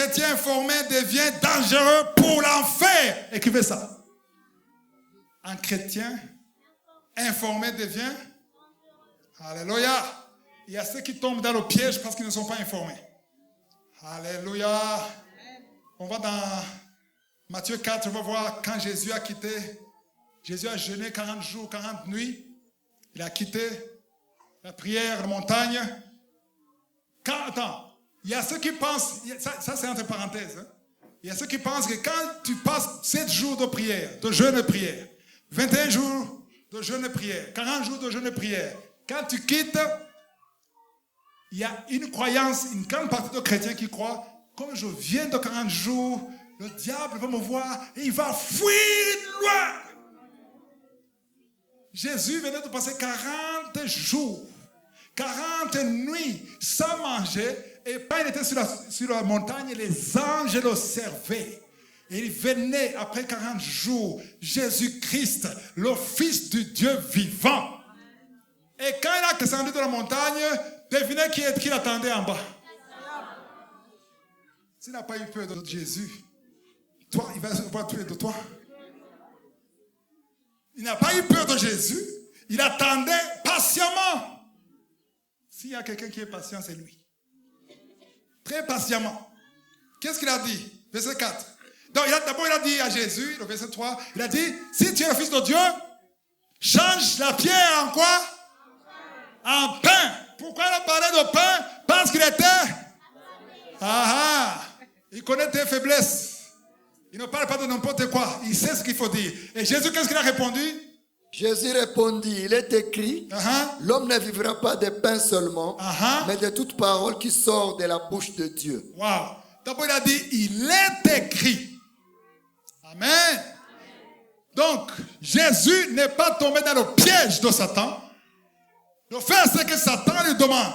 chrétien informé devient dangereux pour l'enfer. Écrivez ça. Un chrétien informé devient... Alléluia. Il y a ceux qui tombent dans le piège parce qu'ils ne sont pas informés. Alléluia. On va dans Matthieu 4, on va voir quand Jésus a quitté. Jésus a jeûné 40 jours, 40 nuits. Il a quitté la prière, la montagne. Attends, il y a ceux qui pensent, ça c'est entre parenthèses, hein? Il y a ceux qui pensent que quand tu passes 7 jours de prière, de jeûne et prière, 21 jours de jeûne et prière, 40 jours de jeûne et prière, quand tu quittes, il y a une croyance, une grande partie de chrétiens qui croient, comme je viens de 40 jours, le diable va me voir et il va fuir loin. Jésus venait de passer 40 jours, 40 nuits sans manger, et quand il était sur la montagne, les anges le servaient. Et il venait après 40 jours, Jésus-Christ, le Fils du Dieu vivant. Et quand il a descendu de la montagne, devinez qui l'attendait en bas. S'il n'a pas eu peur de Jésus, toi, il va avoir peur de toi. Il n'a pas eu peur de Jésus, il attendait patiemment. S'il y a quelqu'un qui est patient, c'est lui. Très patiemment. Qu'est-ce qu'il a dit? Verset 4. Donc, d'abord, il a dit à Jésus, le verset 3, il a dit, si tu es le Fils de Dieu, change la pierre en quoi? En pain. Pourquoi il a parlé de pain? Parce qu'il était... Il connaît tes faiblesses. Il ne parle pas de n'importe quoi. Il sait ce qu'il faut dire. Et Jésus, qu'est-ce qu'il a répondu? Jésus répondit, il est écrit, l'homme ne vivra pas de pain seulement, mais de toute parole qui sort de la bouche de Dieu. Wow. D'abord, il a dit, il est écrit. Amen. Donc, Jésus n'est pas tombé dans le piège de Satan de faire ce que Satan lui demande.